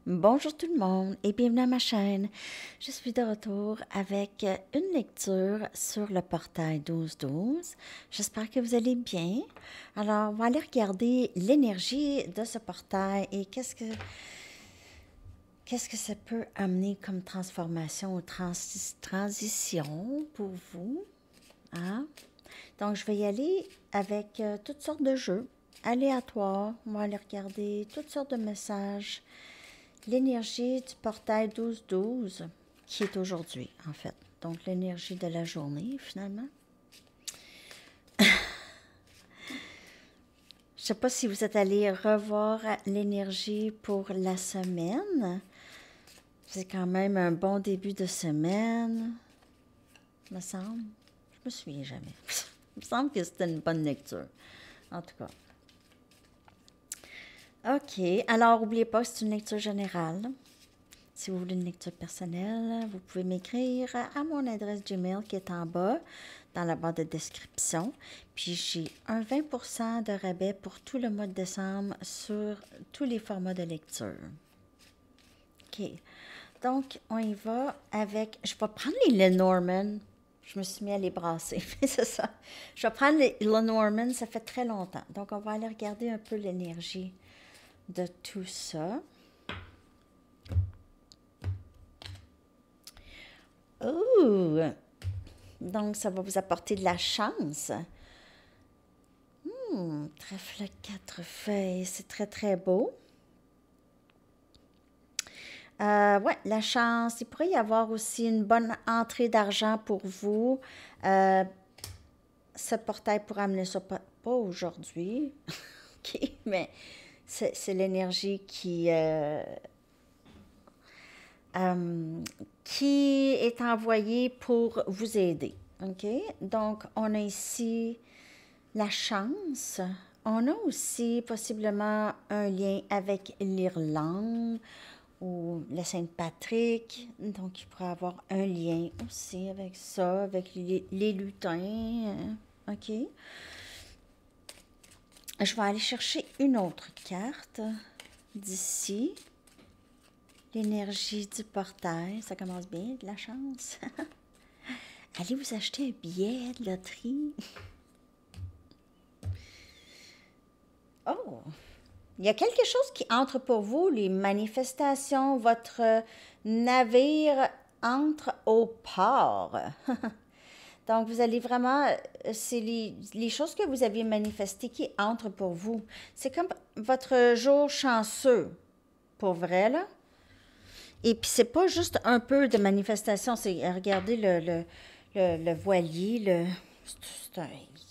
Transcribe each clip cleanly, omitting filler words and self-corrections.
Bonjour tout le monde et bienvenue à ma chaîne. Je suis de retour avec une lecture sur le portail 12-12. J'espère que vous allez bien. Alors, on va aller regarder l'énergie de ce portail et qu'est-ce que ça peut amener comme transformation ou transition pour vous. Hein? Donc, je vais y aller avec toutes sortes de jeux aléatoires. On va aller regarder toutes sortes de messages. L'énergie du portail 12-12, qui est aujourd'hui, en fait. Donc, l'énergie de la journée, finalement. Je ne sais pas si vous êtes allé revoir l'énergie pour la semaine. C'est quand même un bon début de semaine, me semble. Je me souviens jamais. Il me semble que c'était une bonne lecture. En tout cas. OK. Alors, n'oubliez pas, c'est une lecture générale. Si vous voulez une lecture personnelle, vous pouvez m'écrire à mon adresse Gmail qui est en bas, dans la barre de description. Puis j'ai un 20% de rabais pour tout le mois de décembre sur tous les formats de lecture. OK. Donc, on y va avec... Je vais prendre les Lenormand. Je me suis mis à les brasser, c'est ça. Je vais prendre les Lenormand, ça fait très longtemps. Donc, on va aller regarder un peu l'énergie de tout ça. Oh! Donc, ça va vous apporter de la chance. Trèfle 4 feuilles, c'est très, très beau. Ouais, la chance. Il pourrait y avoir aussi une bonne entrée d'argent pour vous. Ce portail pourrait amener ça pas aujourd'hui. OK, mais c'est l'énergie qui est envoyée pour vous aider. OK? Donc, on a ici la chance. On a aussi possiblement un lien avec l'Irlande ou la Saint-Patrick. Donc, il pourrait avoir un lien aussi avec ça, avec les lutins. OK? Je vais aller chercher une autre carte d'ici. L'énergie du portail. Ça commence bien, de la chance. Allez vous acheter un billet de loterie. Oh! Il y a quelque chose qui entre pour vous, les manifestations, votre navire entre au port. Donc, vous allez vraiment, c'est les choses que vous aviez manifestées qui entrent pour vous. C'est comme votre jour chanceux, pour vrai, là. Et puis, c'est pas juste un peu de manifestation, c'est, regardez le voilier,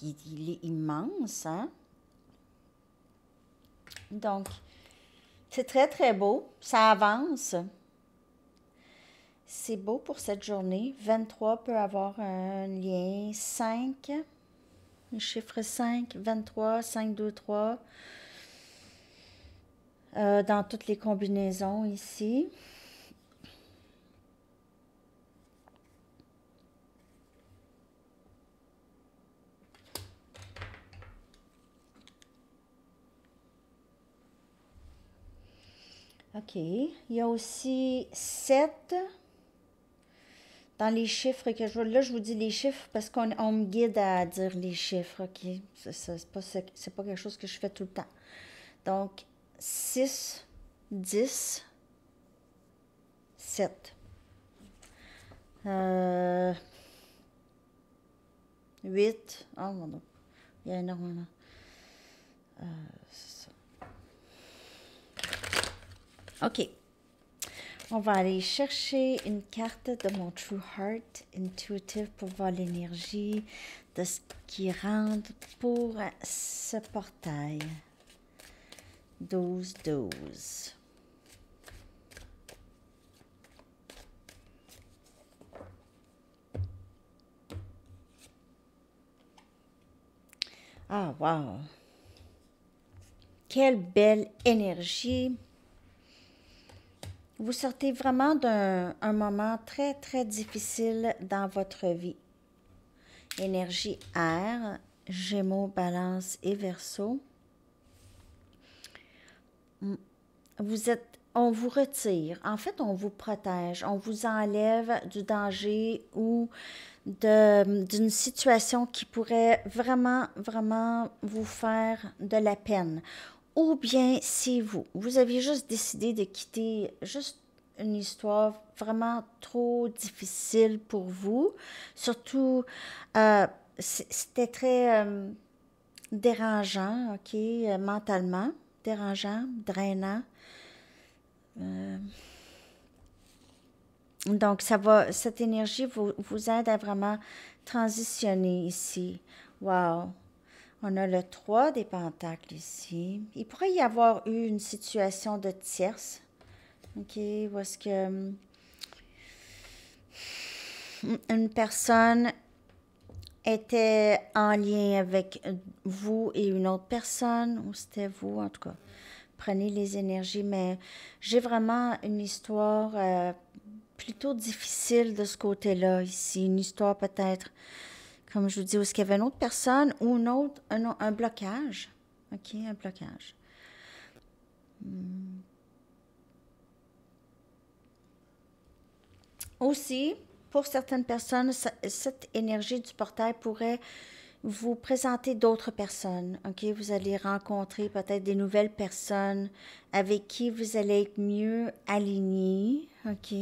il est immense, hein? Donc, c'est très, très beau. Ça avance. C'est beau pour cette journée. 23 peut avoir un lien. 5, le chiffre 5, 23, 5, 2, 3. Dans toutes les combinaisons ici. OK. Il y a aussi 7 dans les chiffres que je vois. Là, je vous dis les chiffres parce qu'on me guide à dire les chiffres. OK. C'est pas quelque chose que je fais tout le temps. Donc, 6, 10, 7. 8. Oh mon Dieu. Il y a énormément. C'est ça. OK. On va aller chercher une carte de mon True Heart Intuitive pour voir l'énergie de ce qui rentre pour ce portail. 12-12. Ah, wow! Quelle belle énergie! Vous sortez vraiment d'un moment très, très difficile dans votre vie. Énergie air, Gémeaux, Balance et Verseau. Vous êtes on vous retire. En fait, on vous protège. On vous enlève du danger ou d'une situation qui pourrait vraiment, vraiment vous faire de la peine. Ou bien si vous aviez juste décidé de quitter juste une histoire vraiment trop difficile pour vous, surtout c'était très dérangeant, ok, mentalement, dérangeant, drainant. Donc, cette énergie vous aide à vraiment transitionner ici. Wow! On a le 3 des pentacles ici. Il pourrait y avoir eu une situation de tierce. OK, où est-ce que une personne était en lien avec vous et une autre personne, ou c'était vous, en tout cas. Prenez les énergies, mais j'ai vraiment une histoire plutôt difficile de ce côté-là ici. Une histoire peut-être, comme je vous dis, où est-ce qu'il y avait une autre personne ou une autre, un blocage. OK, un blocage. Aussi, pour certaines personnes, cette énergie du portail pourrait vous présenter d'autres personnes. OK, vous allez rencontrer peut-être des nouvelles personnes avec qui vous allez être mieux aligné, OK,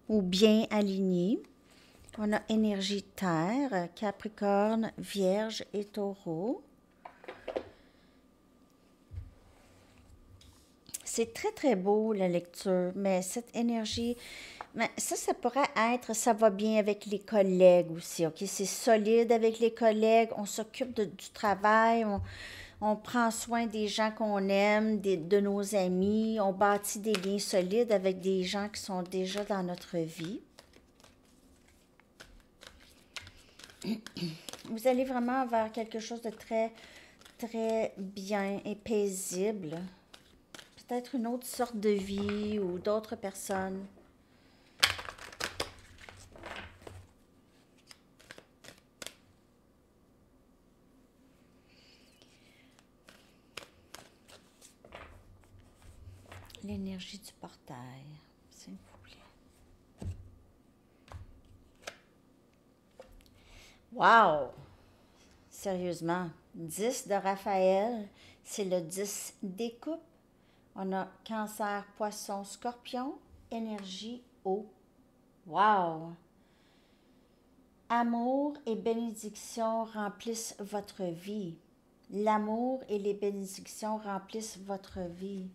ou bien aligné. On a énergie terre, Capricorne, Vierge et Taureau. C'est très, très beau, la lecture, mais cette énergie, mais ça pourrait être, ça va bien avec les collègues aussi, OK? C'est solide avec les collègues, on s'occupe du travail, on prend soin des gens qu'on aime, de nos amis, on bâtit des liens solides avec des gens qui sont déjà dans notre vie. Vous allez vraiment vers quelque chose de très, très bien et paisible. Peut-être une autre sorte de vie ou d'autres personnes. L'énergie du portail, s'il vous plaît. Wow! Sérieusement, 10 de Raphaël, c'est le 10 des coupes. On a Cancer, Poisson, Scorpion, énergie, eau. Wow! Amour et bénédiction remplissent votre vie. L'amour et les bénédictions remplissent votre vie.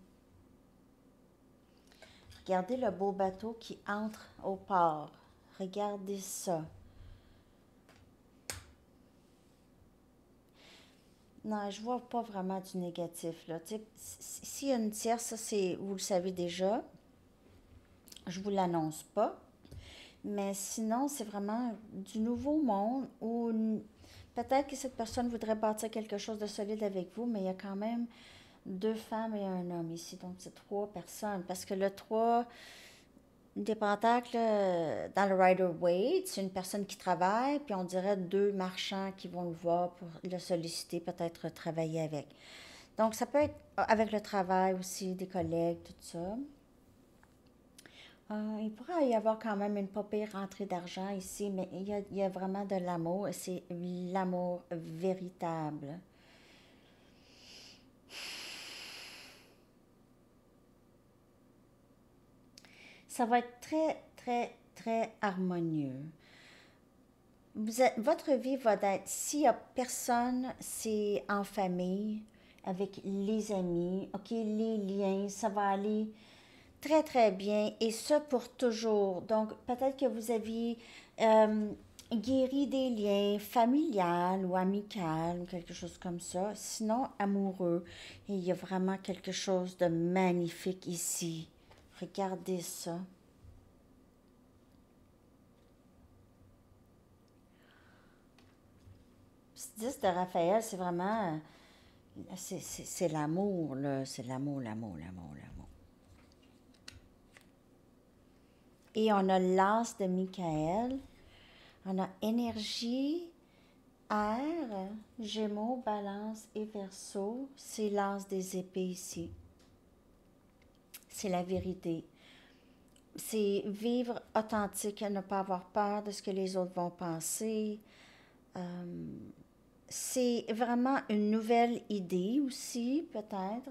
Regardez le beau bateau qui entre au port. Regardez ça. Non, je vois pas vraiment du négatif, là. Tu sais, s'il y a une tierce, ça c'est, vous le savez déjà. Je vous l'annonce pas. Mais sinon, c'est vraiment du nouveau monde où peut-être que cette personne voudrait bâtir quelque chose de solide avec vous, mais il y a quand même deux femmes et un homme ici. Donc, c'est trois personnes. Parce que le 3 des pentacles, dans le Rider-Waite, c'est une personne qui travaille, puis on dirait deux marchands qui vont le voir pour le solliciter, peut-être travailler avec. Donc, ça peut être avec le travail aussi, des collègues, tout ça. Il pourrait y avoir quand même une pas pire rentrée d'argent ici, mais il y a vraiment de l'amour et c'est l'amour véritable. Ça va être très, très, très harmonieux. Votre vie va être, s'il n'y a personne, c'est en famille, avec les amis, ok, les liens, ça va aller très, très bien, et ça pour toujours. Donc, peut-être que vous aviez guéri des liens familiales ou amicales ou quelque chose comme ça. Sinon, amoureux. Et il y a vraiment quelque chose de magnifique ici. Regardez ça. 10 de Raphaël, c'est vraiment... c'est l'amour, là. C'est l'amour, l'amour, l'amour, l'amour. Et on a l'as de Michael. On a énergie, air, Gémeaux, Balance et Verseau. C'est l'as des épées ici. c'est la vérité. C'est vivre authentique, ne pas avoir peur de ce que les autres vont penser. Euh, c'est vraiment une nouvelle idée aussi, peut-être,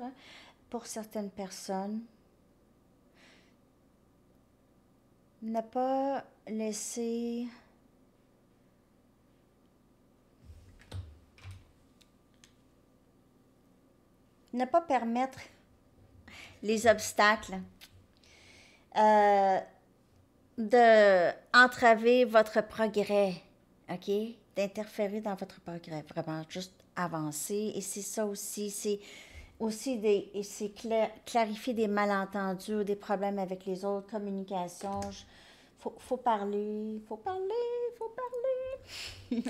pour certaines personnes. Ne pas laisser ne pas permettre les obstacles euh, de entraver votre progrès, OK? D'interférer dans votre progrès, vraiment juste avancer. Et c'est ça aussi, c'est aussi c'est clarifier des malentendus ou des problèmes avec les autres, communication. Faut parler, faut parler, faut parler.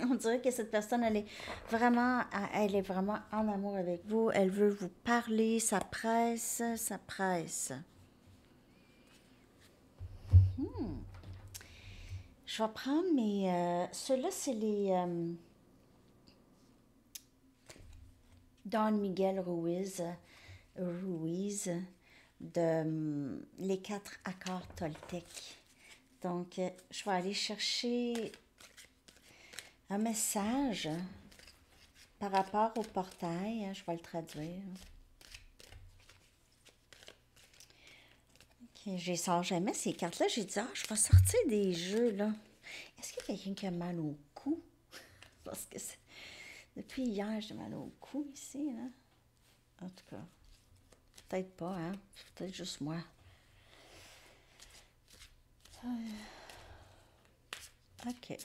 On dirait que cette personne, elle est vraiment en amour avec vous. Elle veut vous parler, ça presse, ça presse. Je vais prendre mes... ceux-là, c'est les Don Miguel Ruiz de les 4 accords toltèques. Donc, je vais aller chercher un message par rapport au portail. Je vais le traduire. Okay, je sors jamais ces cartes-là. J'ai dit, je vais sortir des jeux, là. Est-ce qu'il y a quelqu'un qui a mal au cou? Parce que depuis hier, j'ai mal au cou ici, hein? En tout cas, peut-être pas, hein? Peut-être juste moi. OK.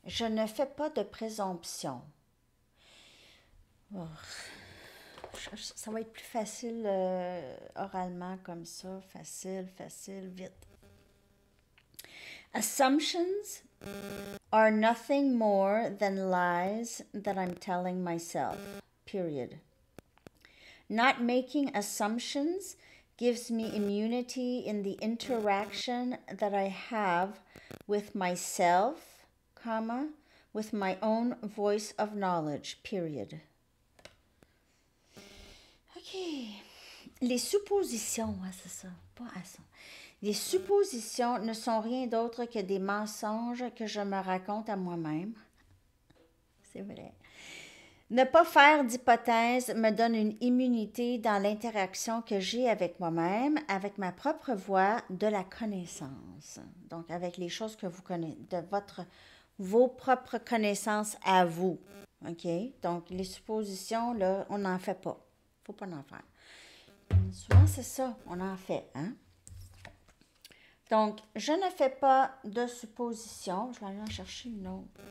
Je ne fais pas de présomption. Oh. Ça va être plus facile oralement comme ça. Facile, facile, vite. Assumptions are nothing more than lies that I'm telling myself. Period. Not making assumptions gives me immunity in the interaction that I have with myself, comma, with my own voice of knowledge. Period. OK. Les suppositions, c'est ça, pas ça. Les suppositions ne sont rien d'autre que des mensonges que je me raconte à moi-même. C'est vrai. Ne pas faire d'hypothèse me donne une immunité dans l'interaction que j'ai avec moi-même, avec ma propre voix, de la connaissance. Donc, avec les choses que vous connaissez, de vos propres connaissances à vous. OK? Donc, les suppositions, là, on n'en fait pas. Faut pas en faire. Souvent, c'est ça, on en fait, hein? Donc, je ne fais pas de suppositions. Je vais aller en chercher une autre.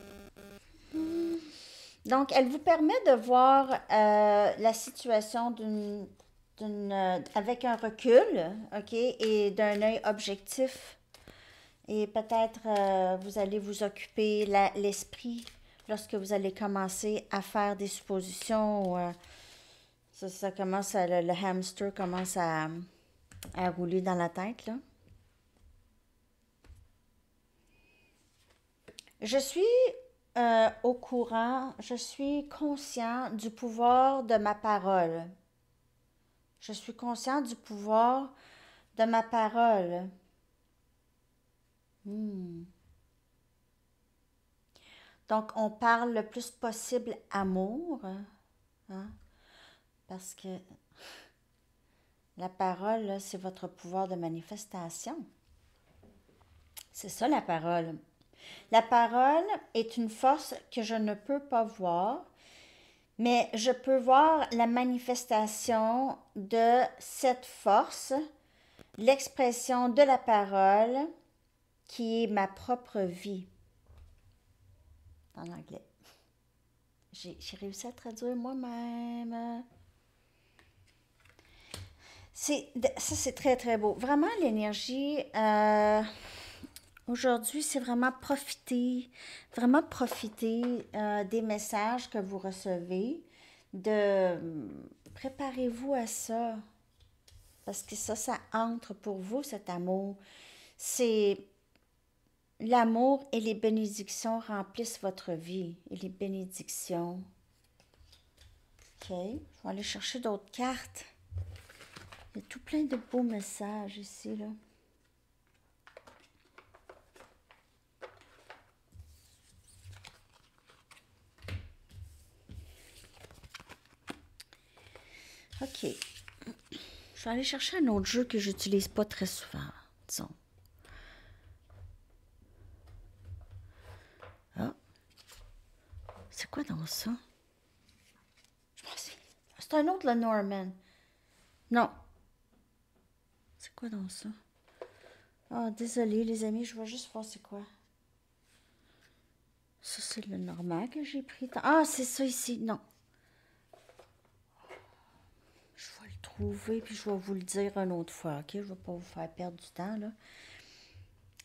Donc, elle vous permet de voir la situation avec un recul, OK, et d'un œil objectif. Et peut-être vous allez vous occuper l'esprit lorsque vous allez commencer à faire des suppositions. Ça commence le hamster commence à rouler dans la tête, là. Je suis au courant, je suis conscient du pouvoir de ma parole. Je suis conscient du pouvoir de ma parole. Donc, on parle le plus possible amour, hein, parce que la parole, là, c'est votre pouvoir de manifestation. C'est ça la parole. La parole est une force que je ne peux pas voir, mais je peux voir la manifestation de cette force, l'expression de la parole qui est ma propre vie. En anglais. J'ai réussi à traduire moi-même. Ça, c'est très, très beau. Vraiment, l'énergie... aujourd'hui, c'est vraiment profiter des messages que vous recevez, préparez-vous à ça, parce que ça entre pour vous, cet amour. C'est l'amour et les bénédictions remplissent votre vie. Et les bénédictions. OK. Je vais aller chercher d'autres cartes. Il y a tout plein de beaux messages ici, là. OK. Je vais aller chercher un autre jeu que j'utilise pas très souvent, disons. Ah. C'est quoi dans ça? Je pense que c'est un autre, le Norman. Non. C'est quoi dans ça? Ah, désolé les amis, je vais juste voir c'est quoi. Ça, c'est le normal que j'ai pris. Ah, c'est ça ici. Non. Je vais le trouver, puis je vais vous le dire une autre fois, OK? Je ne vais pas vous faire perdre du temps, là.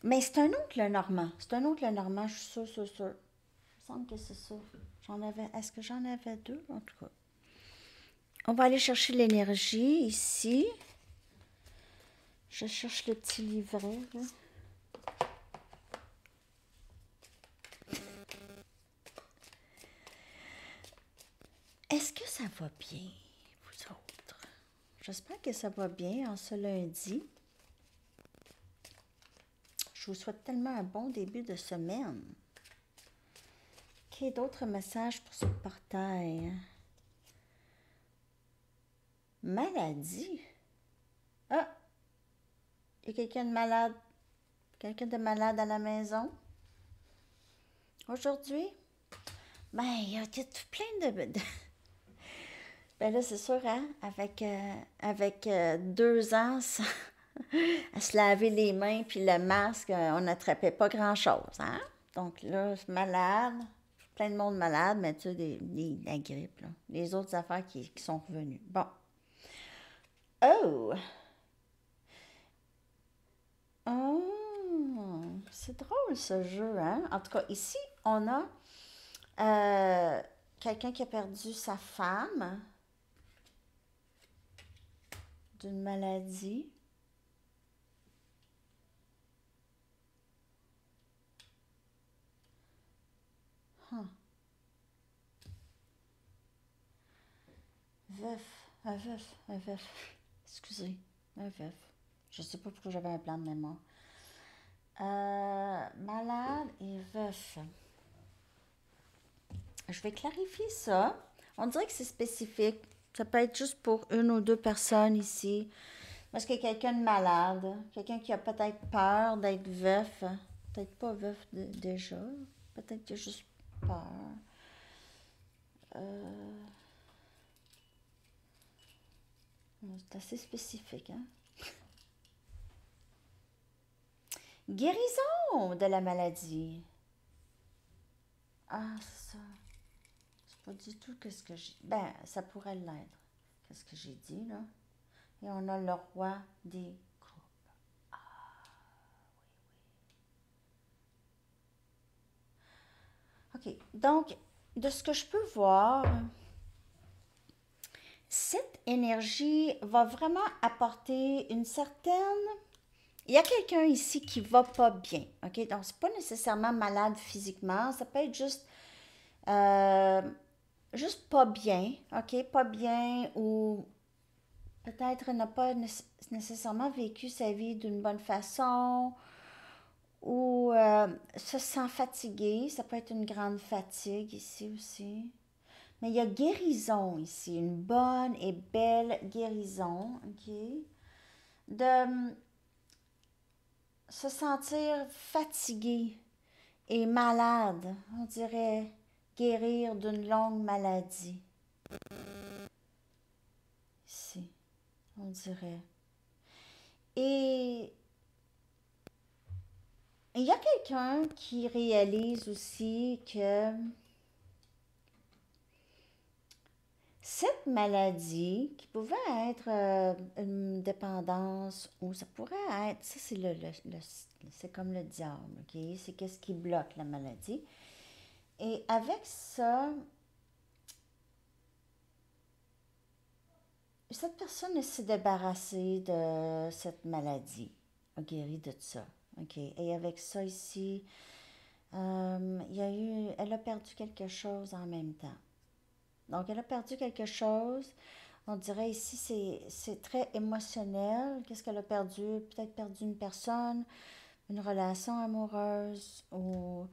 Mais c'est un autre le normand. C'est un autre le normand, je suis sûre. Il me semble que c'est ça. Est-ce que j'en avais deux? En tout cas. On va aller chercher l'énergie ici. Je cherche le petit livret, là. Est-ce que ça va bien, vous autres? J'espère que ça va bien en ce lundi. Je vous souhaite tellement un bon début de semaine. OK, d'autres messages pour ce portail. Maladie. Ah! Il y a quelqu'un de malade. Quelqu'un de malade à la maison. Aujourd'hui? Ben, il y a tout plein de... Ben là, c'est sûr, hein? Avec 2 ans, à se laver les mains puis le masque, on n'attrapait pas grand-chose, hein? Donc là, malade, plein de monde malade, mais tu sais, la grippe, là. Les autres affaires qui sont revenues. Bon. Oh! Oh! C'est drôle, ce jeu, hein? En tout cas, ici, on a quelqu'un qui a perdu sa femme d'une maladie. Huh. Un veuf. Excusez, un veuf. Je sais pas pourquoi j'avais un plan de mémoire. Malade et veuf. Je vais clarifier ça. On dirait que c'est spécifique. Ça peut être juste pour 1 ou 2 personnes ici. Parce qu'il y a quelqu'un de malade, quelqu'un qui a peut-être peur d'être veuf. Peut-être pas veuf déjà. Peut-être qu'il a juste peur. C'est assez spécifique, hein? Guérison de la maladie. Ah, c'est ça. C'est pas du tout qu'est-ce que j'ai... Ben, ça pourrait l'être. Qu'est-ce que j'ai dit, là? Et on a le roi des coupes. OK. Donc, de ce que je peux voir, cette énergie va vraiment apporter une certaine... Il y a quelqu'un ici qui va pas bien, OK? Donc, c'est pas nécessairement malade physiquement, ça peut être juste pas bien, OK? Pas bien ou peut-être n'a pas nécessairement vécu sa vie d'une bonne façon ou se sent fatigué. Ça peut être une grande fatigue ici aussi. Mais il y a guérison ici, une bonne et belle guérison, OK? De se sentir fatigué et malade, on dirait guérir d'une longue maladie. Ici, on dirait. Et il y a quelqu'un qui réalise aussi que cette maladie, qui pouvait être une dépendance, ou ça pourrait être, ça c'est c'est comme le diable, ok? C'est qu'est-ce qui bloque la maladie. Et avec ça, cette personne s'est débarrassée de cette maladie, a guéri de ça, OK. Et avec ça ici, elle a perdu quelque chose en même temps. Donc, elle a perdu quelque chose. On dirait ici, c'est très émotionnel. Qu'est-ce qu'elle a perdu? Peut-être perdu une personne, une relation amoureuse ou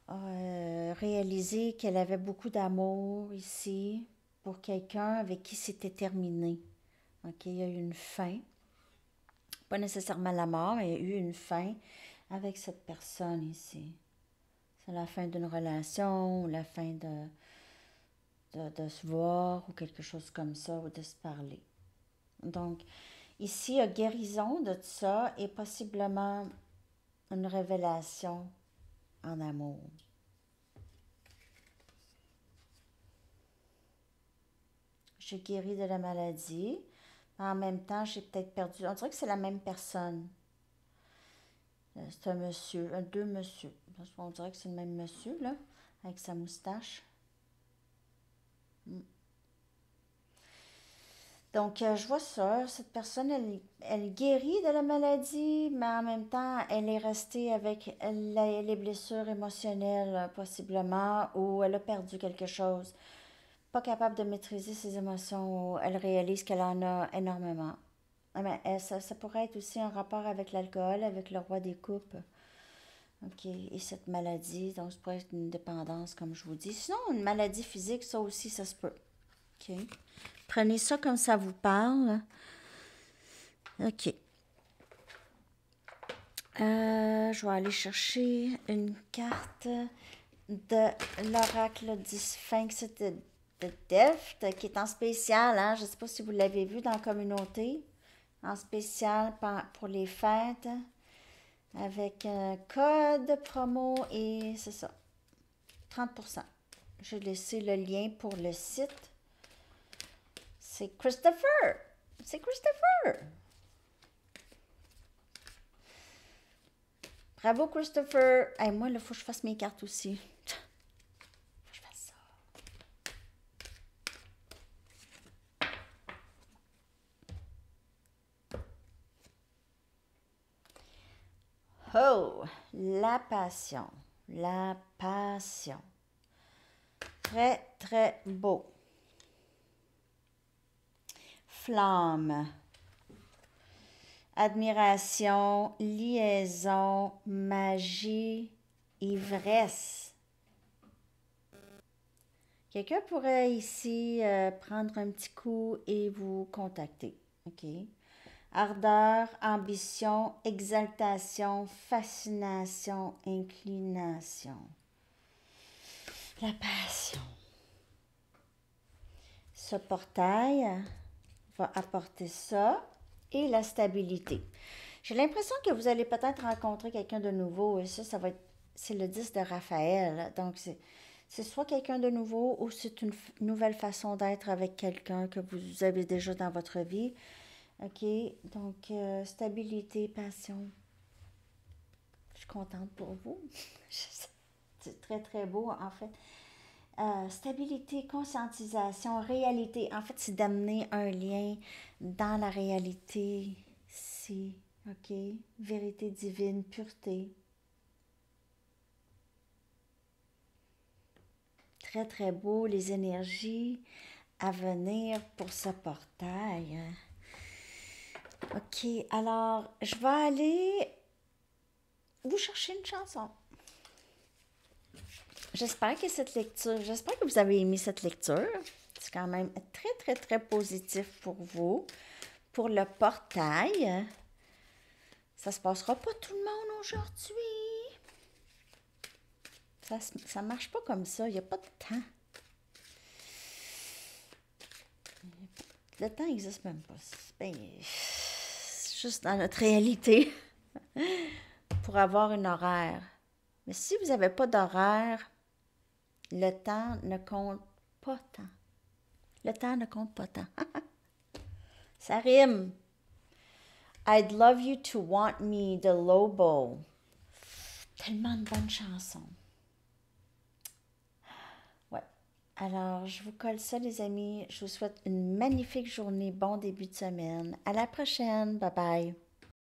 réalisé qu'elle avait beaucoup d'amour ici pour quelqu'un avec qui c'était terminé. OK, il y a eu une fin. Pas nécessairement la mort, mais il y a eu une fin avec cette personne ici. C'est la fin d'une relation ou la fin de se voir ou quelque chose comme ça ou de se parler. Donc, ici, il y a guérison de tout ça et possiblement une révélation en amour. J'ai guéri de la maladie. En même temps, j'ai peut-être perdu. On dirait que c'est la même personne. C'est un monsieur, deux monsieur. On dirait que c'est le même monsieur, là, avec sa moustache. Mm. Donc, je vois ça. Cette personne, elle guérit de la maladie, mais en même temps, elle est restée avec les blessures émotionnelles, possiblement, ou elle a perdu quelque chose. Pas capable de maîtriser ses émotions, ou elle réalise qu'elle en a énormément. Ah, mais ça pourrait être aussi un rapport avec l'alcool, avec le roi des coupes. OK. Et cette maladie, donc ça pourrait être une dépendance, comme je vous dis. Sinon, une maladie physique, ça aussi, ça se peut. OK. Prenez ça comme ça vous parle. OK. Je vais aller chercher une carte de l'oracle du Sphinx de Delft, qui est en spécial. Hein? Je ne sais pas si vous l'avez vu dans la communauté. En spécial pour les fêtes. Avec un code promo et c'est ça. 30%. J'ai laissé le lien pour le site. C'est Christopher. C'est Christopher. Bravo, Christopher. Hey, moi, il faut que je fasse mes cartes aussi. Faut que je fasse ça. Oh, la passion. La passion. Très, très beau. Flamme. Admiration, liaison, magie, ivresse. Quelqu'un pourrait ici prendre un petit coup et vous contacter. OK? Ardeur, ambition, exaltation, fascination, inclination. La passion. Ce portail va apporter ça et la stabilité. J'ai l'impression que vous allez peut-être rencontrer quelqu'un de nouveau et ça va être, c'est le 10 de Raphaël. Donc, c'est soit quelqu'un de nouveau ou c'est une nouvelle façon d'être avec quelqu'un que vous avez déjà dans votre vie. OK? Donc, stabilité, passion. Je suis contente pour vous. C'est très, très beau, en fait. Stabilité, conscientisation, réalité. En fait, c'est d'amener un lien dans la réalité. C'est, OK? Vérité divine, pureté. Très, très beau. Les énergies à venir pour ce portail. OK, alors, je vais aller vous chercher une chanson. J'espère que vous avez aimé cette lecture. C'est quand même très, très, très positif pour vous. Pour le portail, ça se passera pas tout le monde aujourd'hui. Ça marche pas comme ça, il n'y a pas de temps. Le temps n'existe même pas. C'est juste dans notre réalité pour avoir une horaire. Mais si vous n'avez pas d'horaire, le temps ne compte pas tant. Le temps ne compte pas tant. Ça rime. I'd love you to want me de Lobo. Tellement de bonnes chansons. Ouais. Alors, je vous colle ça, les amis. Je vous souhaite une magnifique journée. Bon début de semaine. À la prochaine. Bye bye.